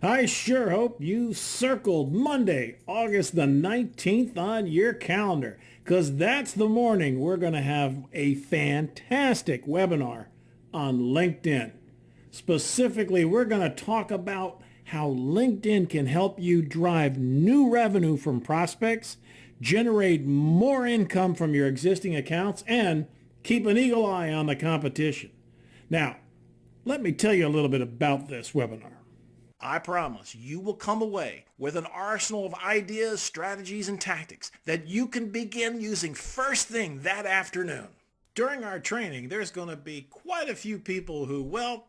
I sure hope you circled Monday, August the 19th on your calendar, because that's the morning we're going to have a fantastic webinar on LinkedIn. Specifically, we're going to talk about how LinkedIn can help you drive new revenue from prospects, generate more income from your existing accounts, and keep an eagle eye on the competition. Now, let me tell you a little bit about this webinar. I promise you will come away with an arsenal of ideas, strategies, and tactics that you can begin using first thing that afternoon. During our training, there's going to be quite a few people who, well,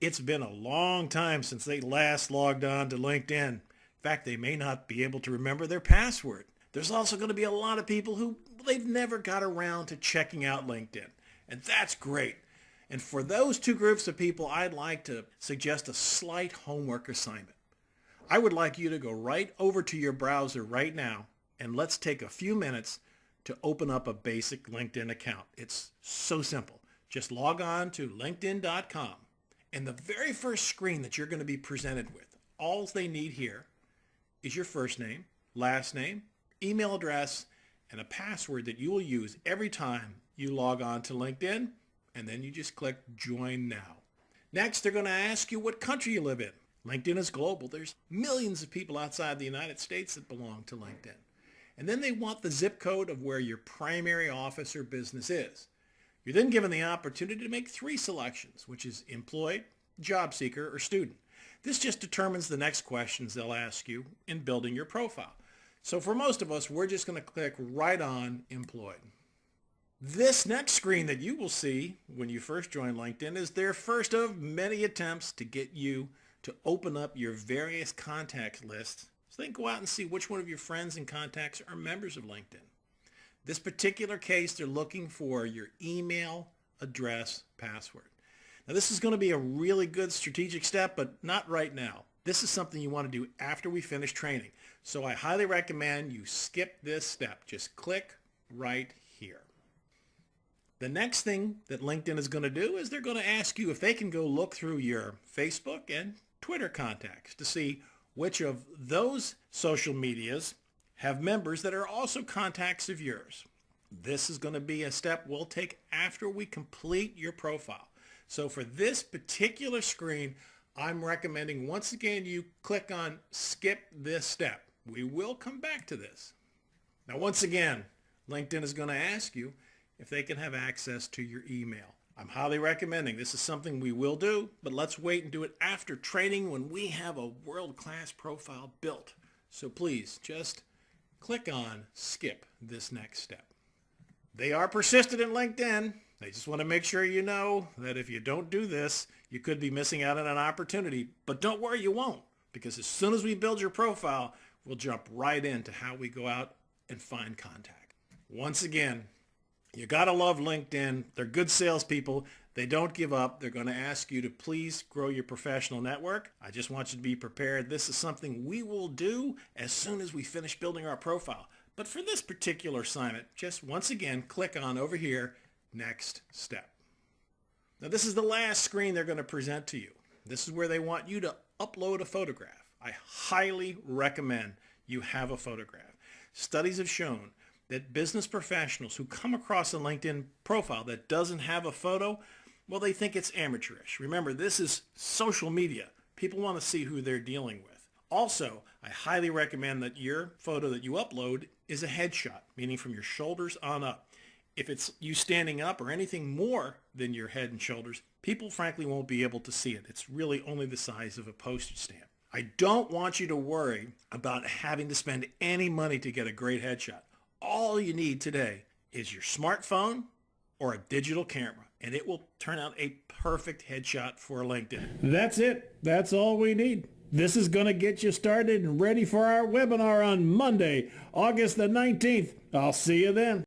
it's been a long time since they last logged on to LinkedIn. In fact, they may not be able to remember their password. There's also going to be a lot of people who they've never got around to checking out LinkedIn, and that's great. And for those two groups of people, I'd like to suggest a slight homework assignment. I would like you to go right over to your browser right now, and let's take a few minutes to open up a basic LinkedIn account. It's so simple. Just log on to linkedin.com, and the very first screen that you're going to be presented with, all they need here is your first name, last name, email address, and a password that you will use every time you log on to LinkedIn. And then you just click Join Now. Next, they're going to ask you what country you live in. LinkedIn is global. There's millions of people outside the United States that belong to LinkedIn. And then they want the zip code of where your primary office or business is. You're then given the opportunity to make 3 selections, which is employed, job seeker, or student. This just determines the next questions they'll ask you in building your profile. So for most of us, we're just going to click right on employed. This next screen that you will see when you first join LinkedIn is their first of many attempts to get you to open up your various contact lists so they can go out and see which one of your friends and contacts are members of LinkedIn. This particular case, they're looking for your email address password. Now, this is going to be a really good strategic step, but not right now. This is something you want to do after we finish training. So I highly recommend you skip this step. Just click right here. The next thing that LinkedIn is going to do is they're going to ask you if they can go look through your Facebook and Twitter contacts to see which of those social medias have members that are also contacts of yours. This is going to be a step we'll take after we complete your profile. So for this particular screen, I'm recommending once again you click on skip this step. We will come back to this. Now once again, LinkedIn is going to ask you if they can have access to your email. I'm highly recommending this is something we will do, but let's wait and do it after training when we have a world-class profile built. So please just click on skip this next step. They are persistent in LinkedIn. They just want to make sure you know that if you don't do this, you could be missing out on an opportunity. But don't worry, you won't, because as soon as we build your profile, we'll jump right into how we go out and find contact. Once again, you got to love LinkedIn. They're good salespeople. They don't give up. They're going to ask you to please grow your professional network. I just want you to be prepared. This is something we will do as soon as we finish building our profile. But for this particular assignment, just once again, click on over here, next step. Now this is the last screen they're going to present to you. This is where they want you to upload a photograph. I highly recommend you have a photograph. Studies have shown that business professionals who come across a LinkedIn profile that doesn't have a photo, well, they think it's amateurish. Remember, this is social media. People want to see who they're dealing with. Also, I highly recommend that your photo that you upload is a headshot, meaning from your shoulders on up. If it's you standing up or anything more than your head and shoulders, people frankly won't be able to see it. It's really only the size of a postage stamp. I don't want you to worry about having to spend any money to get a great headshot. All you need today is your smartphone or a digital camera, and it will turn out a perfect headshot for LinkedIn. That's it. That's all we need. This is going to get you started and ready for our webinar on Monday, August the 19th. I'll see you then.